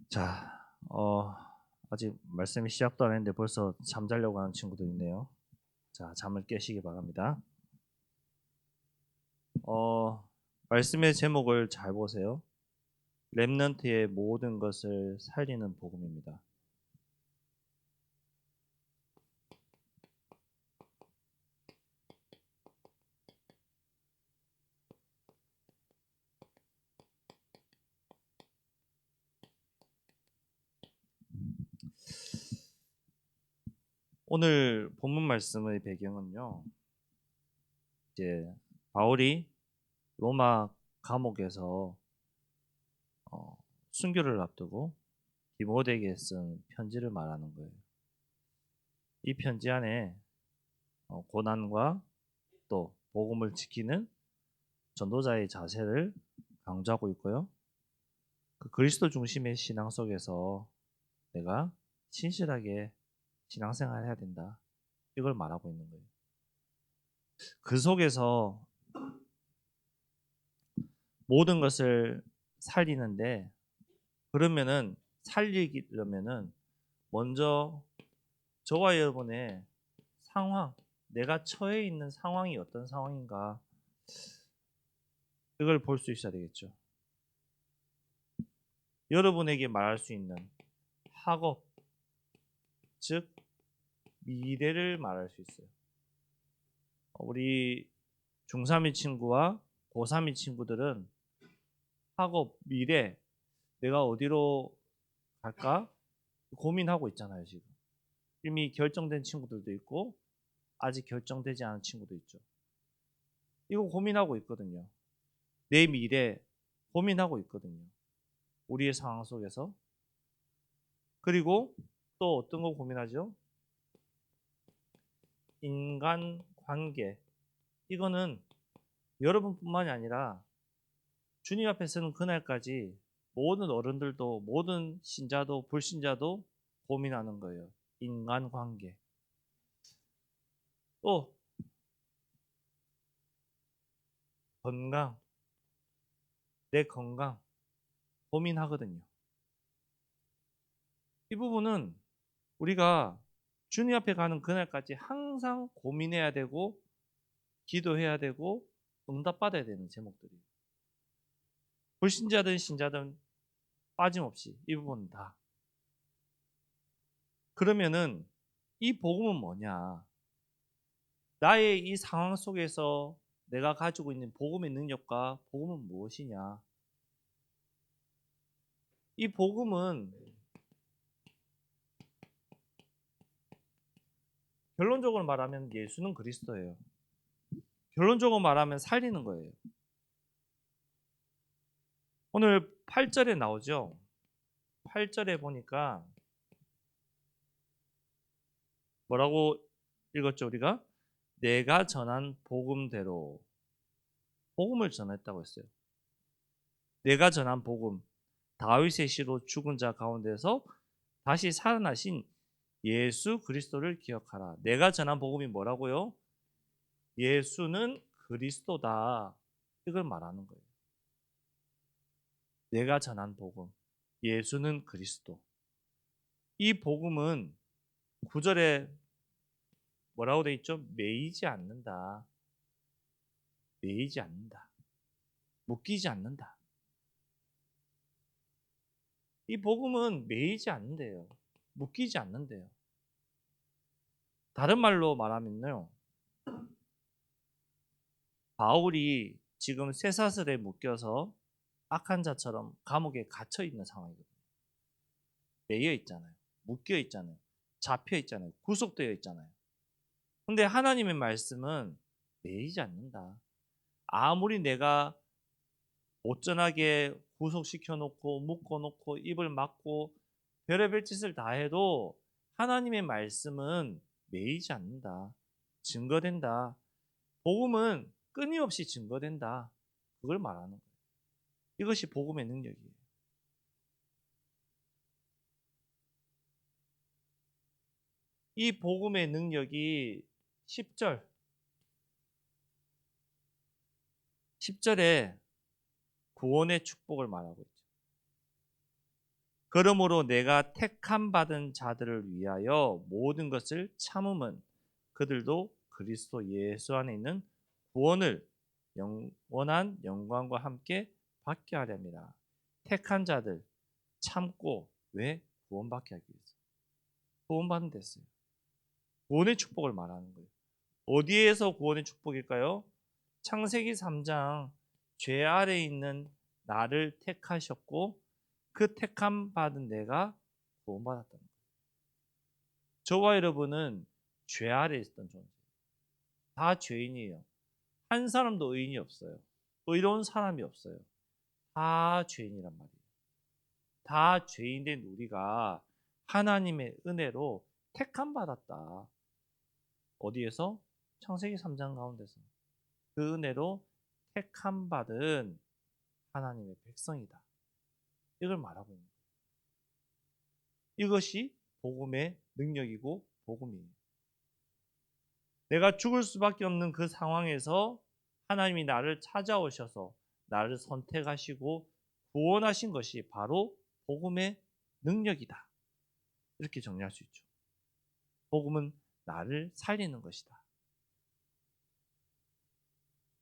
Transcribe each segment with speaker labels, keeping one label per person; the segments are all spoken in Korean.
Speaker 1: 자, 아직 말씀이 시작도 안 했는데 벌써 잠자려고 하는 친구도 있네요. 자, 잠을 깨시기 바랍니다. 말씀의 제목을 잘 보세요. 렘넌트의 모든 것을 살리는 복음입니다. 오늘 본문 말씀의 배경은요. 이제 바울이 로마 감옥에서 순교를 앞두고 디모데에게 쓴 편지를 말하는 거예요. 이 편지 안에 고난과 또 복음을 지키는 전도자의 자세를 강조하고 있고요. 그 그리스도 중심의 신앙 속에서 내가 신실하게 신앙생활을 해야 된다. 이걸 말하고 있는 거예요. 그 속에서 모든 것을 살리는데 그러면은 살리려면은 먼저 저와 여러분의 상황, 내가 처해 있는 상황이 어떤 상황인가 이걸 볼 수 있어야 되겠죠. 여러분에게 말할 수 있는 학업, 즉 미래를 말할 수 있어요. 우리 중3의 친구와 고3의 친구들은 학업, 미래, 내가 어디로 갈까 고민하고 있잖아요, 지금. 이미 결정된 친구들도 있고 아직 결정되지 않은 친구도 있죠. 이거 고민하고 있거든요. 내 미래 고민하고 있거든요. 우리의 상황 속에서. 그리고 또 어떤 거 고민하죠? 인간 관계. 이거는 여러분뿐만이 아니라 주님 앞에 서는 그날까지 모든 어른들도 모든 신자도 불신자도 고민하는 거예요. 인간관계. 또 건강, 내 건강 고민하거든요. 이 부분은 우리가 주님 앞에 가는 그날까지 항상 고민해야 되고 기도해야 되고 응답받아야 되는 제목들이에요. 불신자든 신자든 빠짐없이 이 부분은 다. 그러면은 이 복음은 뭐냐? 나의 이 상황 속에서 내가 가지고 있는 복음의 능력과 복음은 무엇이냐? 이 복음은 결론적으로 말하면 예수는 그리스도예요. 결론적으로 말하면 살리는 거예요. 오늘 8절에 나오죠. 8절에 보니까 뭐라고 읽었죠, 우리가? 내가 전한 복음대로 복음을 전했다고 했어요. 내가 전한 복음, 다윗의 시로 죽은 자 가운데서 다시 살아나신 예수 그리스도를 기억하라. 내가 전한 복음이 뭐라고요? 예수는 그리스도다. 이걸 말하는 거예요. 내가 전한 복음, 예수는 그리스도. 이 복음은 9절에 뭐라고 돼 있죠? 매이지 않는다. 매이지 않는다. 묶이지 않는다. 이 복음은 매이지 않는데요. 묶이지 않는데요. 다른 말로 말하면요. 바울이 지금 쇠사슬에 묶여서 악한 자처럼 감옥에 갇혀 있는 상황이거든요. 매여 있잖아요. 묶여 있잖아요. 잡혀 있잖아요. 구속되어 있잖아요. 근데 하나님의 말씀은 매이지 않는다. 아무리 내가 못전하게 구속시켜 놓고 묶어 놓고 입을 막고 별의별 짓을 다 해도 하나님의 말씀은 매이지 않는다. 증거된다. 복음은 끊임없이 증거된다. 그걸 말하는 거예요. 이것이 복음의 능력이에요. 이 복음의 능력이 10절에 구원의 축복을 말하고 있죠. 그러므로 내가 택함 받은 자들을 위하여 모든 것을 참음은 그들도 그리스도 예수 안에 있는 구원을 영원한 영광과 함께 받게 하렵니다. 택한 자들 참고 왜 구원받게 하기 위해서. 구원받는 데서요. 구원의 축복을 말하는 거예요. 어디에서 구원의 축복일까요? 창세기 3장 죄 아래에 있는 나를 택하셨고 그 택함 받은 내가 구원받았다는 거예요. 저와 여러분은 죄 아래에 있었던 존재. 다 죄인이에요. 한 사람도 의인이 없어요. 의로운 사람이 없어요. 다 죄인이란 말이에요. 다 죄인된 우리가 하나님의 은혜로 택함 받았다. 어디에서? 창세기 3장 가운데서. 그 은혜로 택함 받은 하나님의 백성이다. 이걸 말하고 있는 거예요. 이것이 복음의 능력이고 복음이에요. 내가 죽을 수밖에 없는 그 상황에서 하나님이 나를 찾아오셔서 나를 선택하시고 구원하신 것이 바로 복음의 능력이다. 이렇게 정리할 수 있죠. 복음은 나를 살리는 것이다.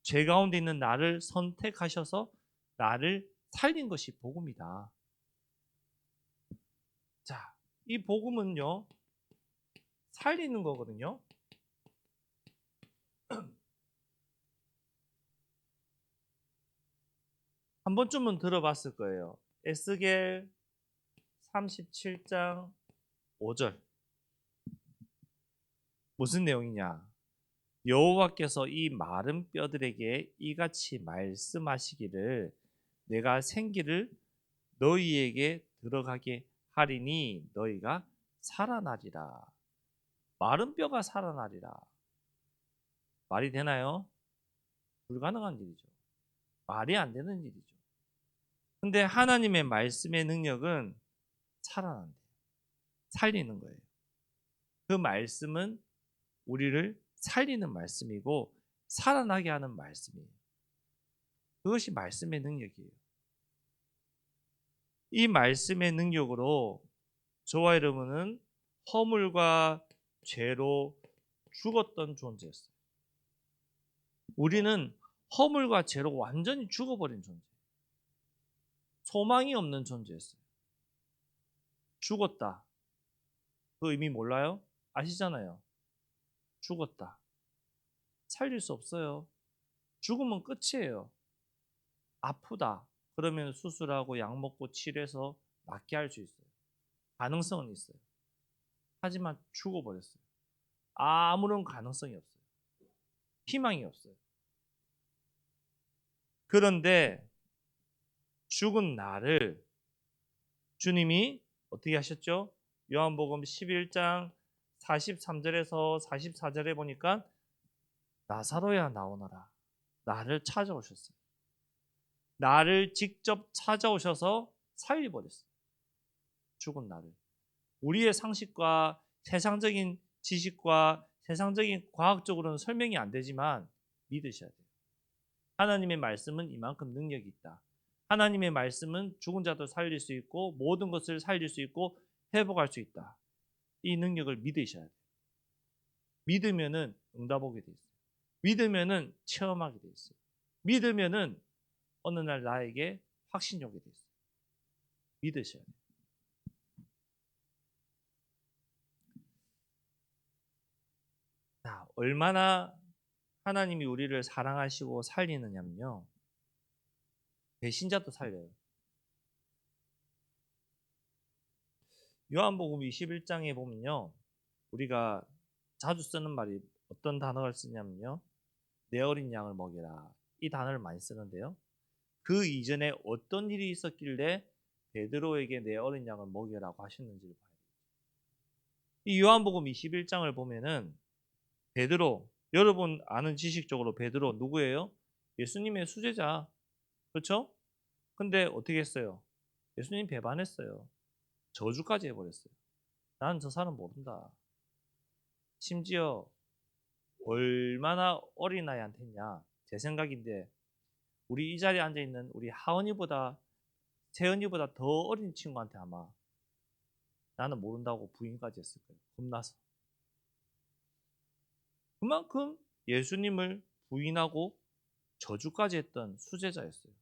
Speaker 1: 죄 가운데 있는 나를 선택하셔서 나를 살린 것이 복음이다. 자, 이 복음은요, 살리는 거거든요. 한 번쯤은 들어봤을 거예요. 에스겔 37장 5절. 무슨 내용이냐? 여호와께서 이 마른 뼈들에게 이같이 말씀하시기를 내가 생기를 너희에게 들어가게 하리니 너희가 살아나리라. 마른 뼈가 살아나리라. 말이 되나요? 불가능한 일이죠. 말이 안 되는 일이죠. 근데 하나님의 말씀의 능력은 살아난대요. 살리는 거예요. 그 말씀은 우리를 살리는 말씀이고 살아나게 하는 말씀이에요. 그것이 말씀의 능력이에요. 이 말씀의 능력으로 저와 여러분은 허물과 죄로 죽었던 존재였어요. 우리는 허물과 죄로 완전히 죽어버린 존재. 소망이 없는 존재였어요. 죽었다. 그 의미 몰라요? 아시잖아요. 죽었다. 살릴 수 없어요. 죽으면 끝이에요. 아프다. 그러면 수술하고 약 먹고 치료해서 낫게 할 수 있어요. 가능성은 있어요. 하지만 죽어버렸어요. 아무런 가능성이 없어요. 희망이 없어요. 그런데 죽은 나를 주님이 어떻게 하셨죠? 요한복음 11장 43절에서 44절에 보니까 나사로야 나오너라. 나를 찾아오셨어요. 나를 직접 찾아오셔서 살려버렸어요. 죽은 나를. 우리의 상식과 세상적인 지식과 세상적인 과학적으로는 설명이 안 되지만 믿으셔야 돼요. 하나님의 말씀은 이만큼 능력이 있다. 하나님의 말씀은 죽은 자도 살릴 수 있고 모든 것을 살릴 수 있고 회복할 수 있다. 이 능력을 믿으셔야 돼요. 믿으면은 응답 오게 돼 있어요. 믿으면은 체험하게 돼 있어요. 믿으면은 어느 날 나에게 확신이 오게 돼 있어요. 믿으셔야 돼요. 자, 얼마나 하나님이 우리를 사랑하시고 살리느냐면요. 배신자도 살려요. 요한복음 21장에 보면요. 우리가 자주 쓰는 말이 어떤 단어를 쓰냐면요. 내 어린 양을 먹여라. 이 단어를 많이 쓰는데요. 그 이전에 어떤 일이 있었길래 베드로에게 내 어린 양을 먹여라고 하셨는지를 봐야 돼요. 이 요한복음 21장을 보면은 베드로, 여러분 아는 지식적으로 베드로 누구예요? 예수님의 수제자. 그렇죠? 근데 어떻게 했어요? 예수님 배반했어요. 저주까지 해버렸어요. 나는 저 사람 모른다. 심지어 얼마나 어린아이한테 했냐. 제 생각인데 우리 이 자리에 앉아있는 우리 하은이보다 세은이보다 더 어린 친구한테 아마 나는 모른다고 부인까지 했을 거예요. 겁나서. 그만큼 예수님을 부인하고 저주까지 했던 수제자였어요.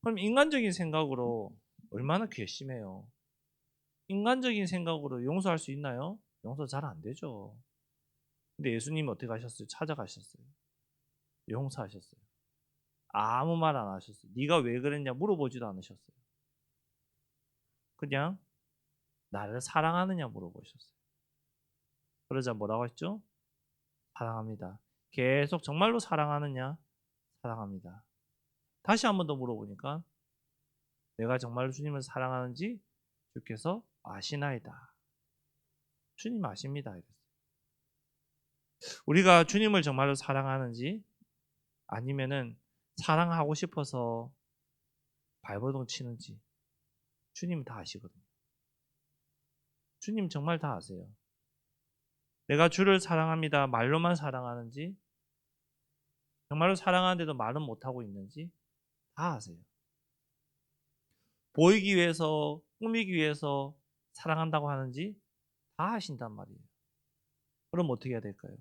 Speaker 1: 그럼 인간적인 생각으로 얼마나 괘씸해요. 인간적인 생각으로 용서할 수 있나요? 용서 잘 안 되죠. 근데 예수님이 어떻게 하셨어요? 찾아가셨어요. 용서하셨어요. 아무 말 안 하셨어요. 네가 왜 그랬냐 물어보지도 않으셨어요. 그냥 나를 사랑하느냐 물어보셨어요. 그러자 뭐라고 했죠? 사랑합니다. 계속 정말로 사랑하느냐? 사랑합니다. 다시 한 번 더 물어보니까 내가 정말로 주님을 사랑하는지 주께서 아시나이다. 주님 아십니다. 이랬어요. 우리가 주님을 정말로 사랑하는지 아니면은 사랑하고 싶어서 발버둥 치는지 주님은 다 아시거든요. 주님 정말 다 아세요. 내가 주를 사랑합니다. 말로만 사랑하는지 정말로 사랑하는데도 말은 못하고 있는지 다 아세요. 보이기 위해서 꾸미기 위해서 사랑한다고 하는지 다 아신단 말이에요. 그럼 어떻게 해야 될까요?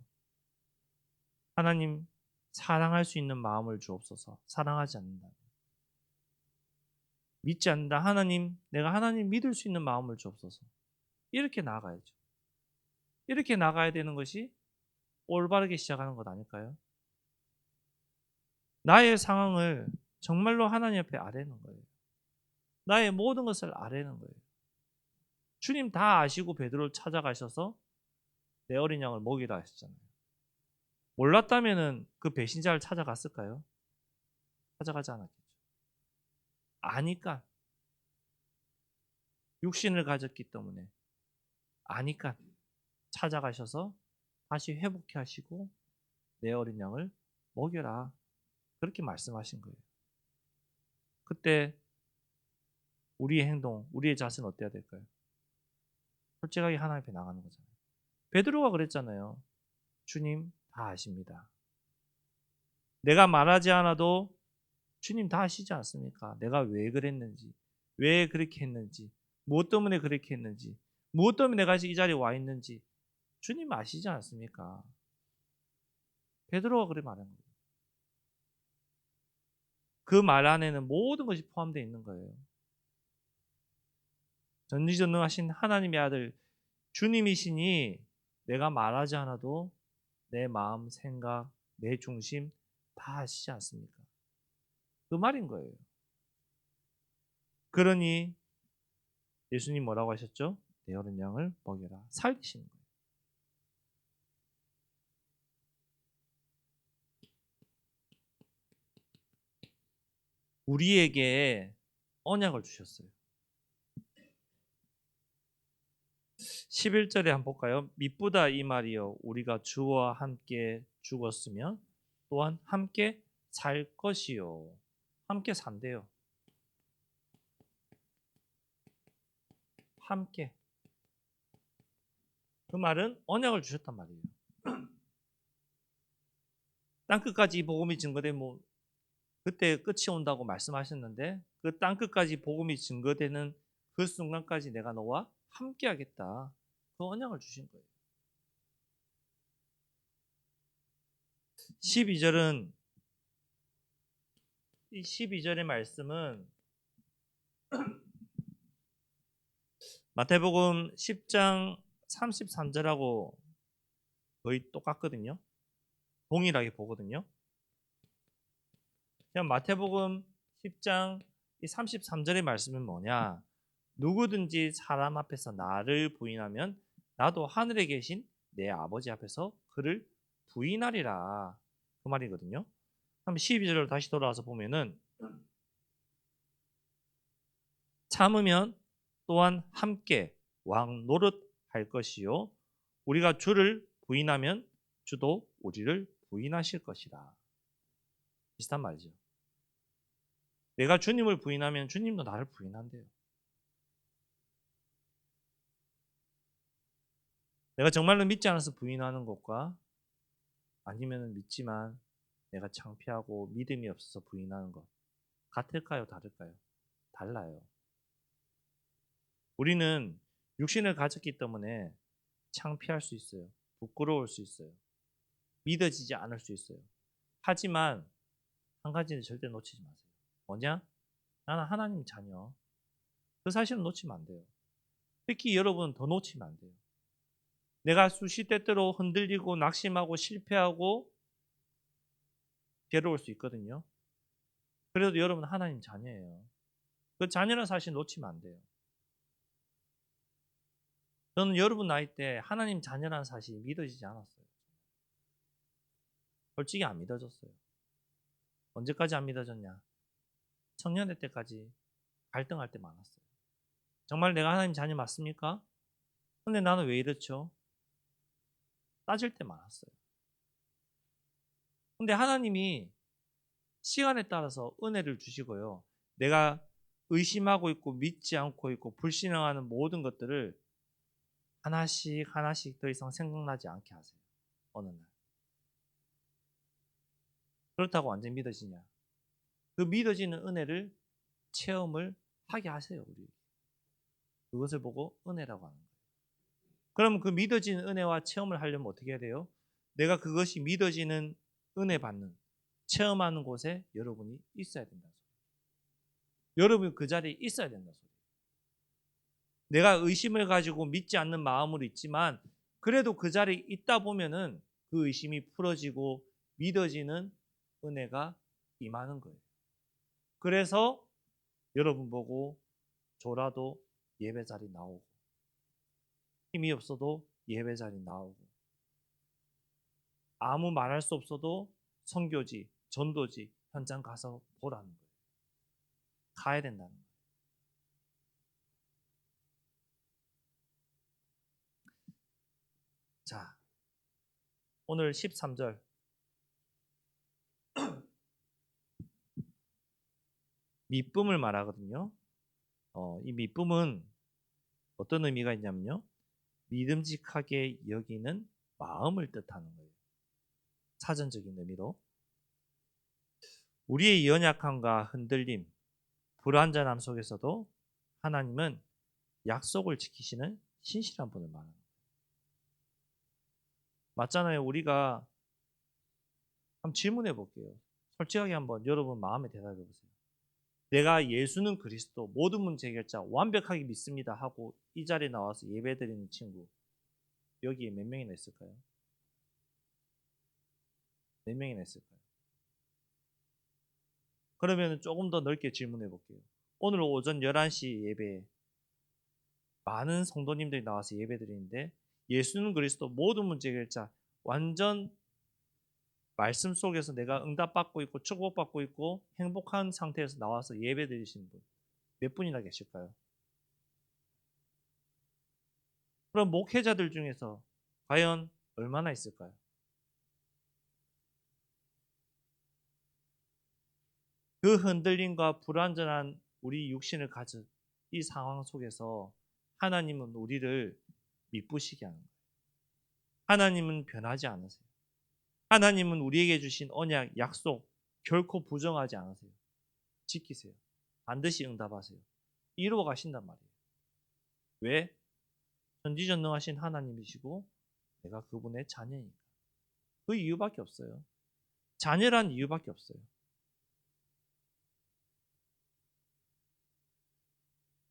Speaker 1: 하나님 사랑할 수 있는 마음을 주옵소서. 사랑하지 않는다. 믿지 않는다. 하나님 내가 하나님 믿을 수 있는 마음을 주옵소서. 이렇게 나아가야죠. 이렇게 나가야 되는 것이 올바르게 시작하는 것 아닐까요? 나의 상황을 정말로 하나님 앞에 아뢰는 거예요. 나의 모든 것을 아뢰는 거예요. 주님 다 아시고 베드로를 찾아가셔서 내 어린 양을 먹이라 하셨잖아요. 몰랐다면은 그 배신자를 찾아갔을까요? 찾아가지 않았겠죠. 아니까 육신을 가졌기 때문에 아니까 찾아가셔서 다시 회복해 하시고 내 어린 양을 먹여라. 그렇게 말씀하신 거예요. 그때 우리의 행동, 우리의 자세는 어때야 될까요? 솔직하게 하나님 앞에 나가는 거잖아요. 베드로가 그랬잖아요. 주님 다 아십니다. 내가 말하지 않아도 주님 다 아시지 않습니까? 내가 왜 그랬는지, 왜 그렇게 했는지, 무엇 때문에 그렇게 했는지, 무엇 때문에 내가 이 자리에 와 있는지 주님 아시지 않습니까? 베드로가 그렇게 말하는 거예요. 그 말 안에는 모든 것이 포함되어 있는 거예요. 전지전능하신 하나님의 아들 주님이시니 내가 말하지 않아도 내 마음, 생각, 내 중심 다 아시지 않습니까? 그 말인 거예요. 그러니 예수님 뭐라고 하셨죠? 내 어린 양을 먹여라. 살리시는 거예요. 우리에게 언약을 주셨어요. 11절에 한번 볼까요? 미쁘다 이 말이요 우리가 주와 함께 죽었으면 또한 함께 살 것이요. 함께 산대요. 함께. 그 말은 언약을 주셨단 말이에요. 땅끝까지 이 복음이 증거되면 그때 끝이 온다고 말씀하셨는데 그 땅끝까지 복음이 증거되는 그 순간까지 내가 너와 함께 하겠다. 그 언약을 주신 거예요. 12절은 이 12절의 말씀은 마태복음 10장 33절하고 거의 똑같거든요. 동일하게 보거든요. 그냥 마태복음 10장 33절의 말씀은 뭐냐? 누구든지 사람 앞에서 나를 부인하면 나도 하늘에 계신 내 아버지 앞에서 그를 부인하리라. 그 말이거든요. 그럼 12절로 다시 돌아와서 보면은 참으면 또한 함께 왕 노릇할 것이요 우리가 주를 부인하면 주도 우리를 부인하실 것이라. 비슷한 말이죠. 내가 주님을 부인하면 주님도 나를 부인한대요. 내가 정말로 믿지 않아서 부인하는 것과 아니면 믿지만 내가 창피하고 믿음이 없어서 부인하는 것 같을까요? 다를까요? 달라요. 우리는 육신을 가졌기 때문에 창피할 수 있어요. 부끄러울 수 있어요. 믿어지지 않을 수 있어요. 하지만 한 가지는 절대 놓치지 마세요. 뭐냐? 나는 하나님 자녀. 그 사실은 놓치면 안 돼요. 특히 여러분은 더 놓치면 안 돼요. 내가 수시때때로 흔들리고 낙심하고 실패하고 괴로울 수 있거든요. 그래도 여러분 하나님 자녀예요. 그 자녀라는 사실 놓치면 안 돼요. 저는 여러분 나이 때 하나님 자녀라는 사실이 믿어지지 않았어요. 솔직히 안 믿어졌어요. 언제까지 안 믿어졌냐? 청년의 때까지 갈등할 때 많았어요. 정말 내가 하나님 자녀 맞습니까? 근데 나는 왜 이렇죠? 따질 때 많았어요. 근데 하나님이 시간에 따라서 은혜를 주시고요. 내가 의심하고 있고 믿지 않고 있고 불신앙하는 모든 것들을 하나씩 하나씩 더 이상 생각나지 않게 하세요. 어느 날. 그렇다고 완전히 믿어지냐? 그 믿어지는 은혜를 체험을 하게 하세요. 우리. 그것을 보고 은혜라고 하는 거예요. 그럼 그 믿어지는 은혜와 체험을 하려면 어떻게 해야 돼요? 내가 그것이 믿어지는 은혜 받는 체험하는 곳에 여러분이 있어야 된다. 여러분이 그 자리에 있어야 된다. 내가 의심을 가지고 믿지 않는 마음으로 있지만 그래도 그 자리에 있다 보면은 그 의심이 풀어지고 믿어지는 은혜가 임하는 거예요. 그래서 여러분 보고 졸아도 예배 자리 나오고 힘이 없어도 예배 자리 나오고 아무 말할 수 없어도 선교지, 전도지 현장 가서 보라는 거예요. 가야 된다는 거예요. 자, 오늘 13절 미쁨을 말하거든요. 이 미쁨은 어떤 의미가 있냐면요. 믿음직하게 여기는 마음을 뜻하는 거예요. 사전적인 의미로. 우리의 연약함과 흔들림, 불완전함 속에서도 하나님은 약속을 지키시는 신실한 분을 말합니다. 맞잖아요. 우리가 한번 질문해 볼게요. 솔직하게 한번 여러분 마음에 대답해 보세요. 내가 예수는 그리스도 모든 문제 해결자 완벽하게 믿습니다 하고 이 자리에 나와서 예배드리는 친구 여기에 몇 명이나 있을까요? 몇 명이나 있을까요? 그러면 조금 더 넓게 질문해 볼게요. 오늘 오전 11시 예배에 많은 성도님들이 나와서 예배드리는데 예수는 그리스도 모든 문제 해결자 완전 말씀 속에서 내가 응답받고 있고 축복받고 있고 행복한 상태에서 나와서 예배드리시는 분 몇 분이나 계실까요? 그럼 목회자들 중에서 과연 얼마나 있을까요? 그 흔들림과 불완전한 우리 육신을 가진 이 상황 속에서 하나님은 우리를 미쁘시게 하는 거예요. 하나님은 변하지 않으세요. 하나님은 우리에게 주신 언약, 약속 결코 부정하지 않으세요. 지키세요. 반드시 응답하세요. 이루어 가신단 말이에요. 왜? 전지전능하신 하나님이시고 내가 그분의 자녀니까. 그 이유밖에 없어요. 자녀란 이유밖에 없어요.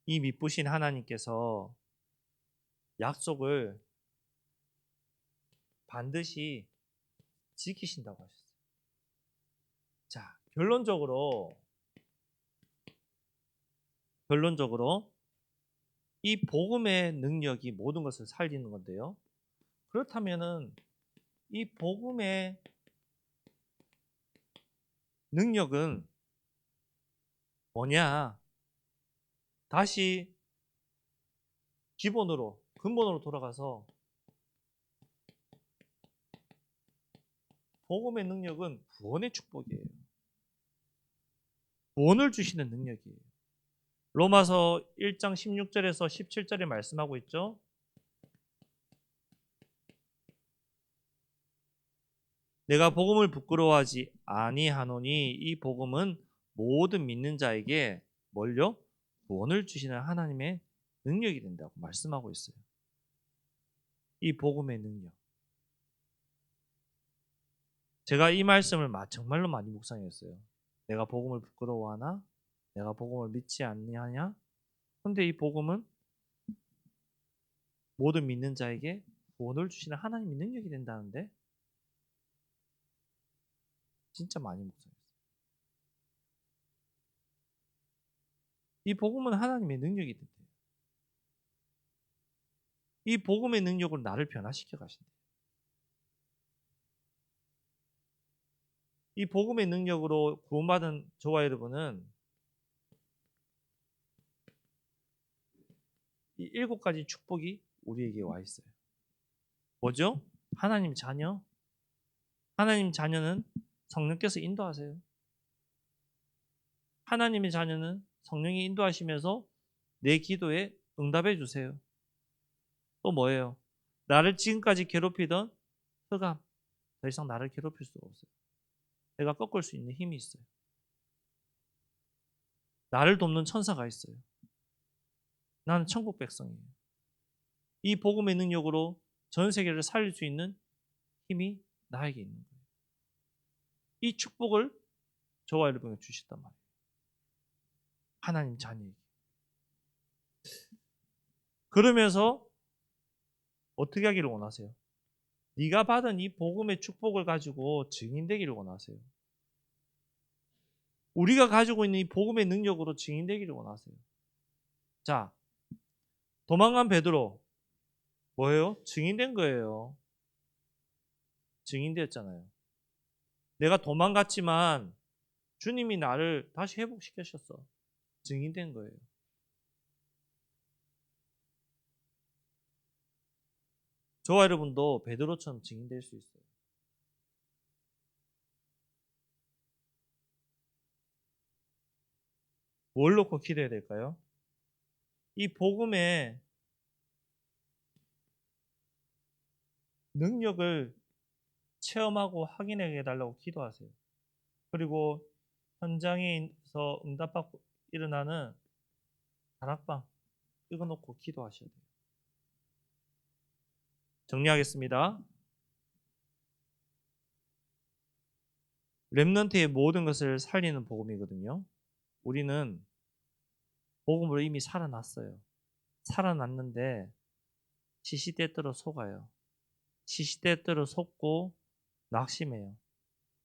Speaker 1: 이 미쁘신 하나님께서 약속을 반드시 지키신다고 하셨어요. 자, 결론적으로 이 복음의 능력이 모든 것을 살리는 건데요. 그렇다면은 이 복음의 능력은 뭐냐? 다시 기본으로 근본으로 돌아가서 복음의 능력은 구원의 축복이에요. 구원을 주시는 능력이에요. 로마서 1장 16절에서 17절에 말씀하고 있죠. 내가 복음을 부끄러워하지 아니하노니 이 복음은 모든 믿는 자에게 뭘요? 구원을 주시는 하나님의 능력이 된다고 말씀하고 있어요. 이 복음의 능력. 제가 이 말씀을 정말로 많이 묵상했어요. 내가 복음을 부끄러워하나? 내가 복음을 믿지 않느냐? 근데 이 복음은 모든 믿는 자에게 구원을 주시는 하나님의 능력이 된다는데 진짜 많이 묵상했어요. 이 복음은 하나님의 능력이 된대요. 이 복음의 능력으로 나를 변화시켜 가신대요. 이 복음의 능력으로 구원받은 저와 여러분은 이 7가지 축복이 우리에게 와 있어요. 뭐죠? 하나님 자녀. 하나님 자녀는 성령께서 인도하세요. 하나님의 자녀는 성령이 인도하시면서 내 기도에 응답해 주세요. 또 뭐예요? 나를 지금까지 괴롭히던 흑암, 더 이상 나를 괴롭힐 수가 없어요. 내가 꺾을 수 있는 힘이 있어요. 나를 돕는 천사가 있어요. 나는 천국 백성이에요. 이 복음의 능력으로 전 세계를 살릴 수 있는 힘이 나에게 있는 거예요. 이 축복을 저와 여러분에게 주셨단 말이에요. 하나님 자녀에게. 그러면서 어떻게 하기를 원하세요? 네가 받은 이 복음의 축복을 가지고 증인되기를 원하세요. 우리가 가지고 있는 이 복음의 능력으로 증인되기를 원하세요. 자, 도망간 베드로 뭐예요? 증인된 거예요. 증인되었잖아요. 내가 도망갔지만 주님이 나를 다시 회복시키셨어. 증인된 거예요. 저와 여러분도 베드로처럼 증인될 수 있어요. 뭘 놓고 기도해야 될까요? 이 복음의 능력을 체험하고 확인해 달라고 기도하세요. 그리고 현장에서 응답받고 일어나는 다락방 이거 놓고 기도하셔야 돼요. 정리하겠습니다. 렘넌트의 모든 것을 살리는 복음이거든요. 우리는 복음으로 이미 살아났어요. 살아났는데 시시때때로 속아요. 시시때때로 속고 낙심해요.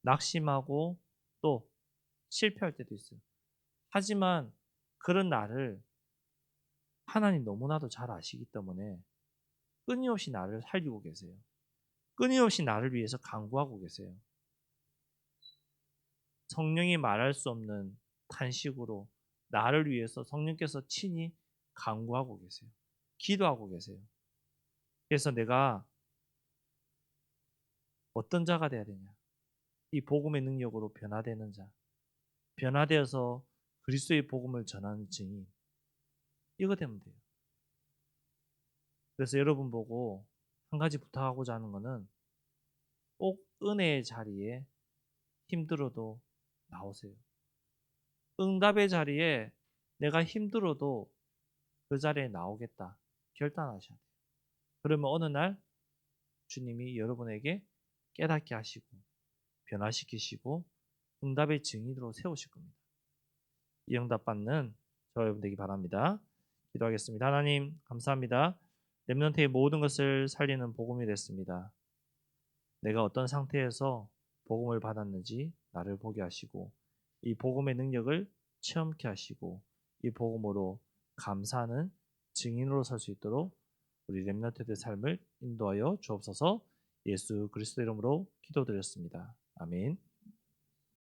Speaker 1: 낙심하고 또 실패할 때도 있어요. 하지만 그런 나를 하나님 너무나도 잘 아시기 때문에 끊임없이 나를 살리고 계세요. 끊임없이 나를 위해서 간구하고 계세요. 성령이 말할 수 없는 탄식으로 나를 위해서 성령께서 친히 간구하고 계세요. 기도하고 계세요. 그래서 내가 어떤 자가 돼야 되냐? 이 복음의 능력으로 변화되는 자, 변화되어서 그리스도의 복음을 전하는 증인, 이거 되면 돼요. 그래서 여러분 보고 한 가지 부탁하고자 하는 거는 꼭 은혜의 자리에 힘들어도 나오세요. 응답의 자리에 내가 힘들어도 그 자리에 나오겠다 결단하셔야 돼요. 그러면 어느 날 주님이 여러분에게 깨닫게 하시고 변화시키시고 응답의 증인으로 세우실 겁니다. 이 응답 받는 저 여러분 되기 바랍니다. 기도하겠습니다. 하나님 감사합니다. 렘넌트의 모든 것을 살리는 복음이 됐습니다. 내가 어떤 상태에서 복음을 받았는지 나를 보게 하시고 이 복음의 능력을 체험케 하시고 이 복음으로 감사하는 증인으로 설 수 있도록 우리 렘넌트들의 삶을 인도하여 주옵소서. 예수 그리스도 이름으로 기도드렸습니다. 아멘.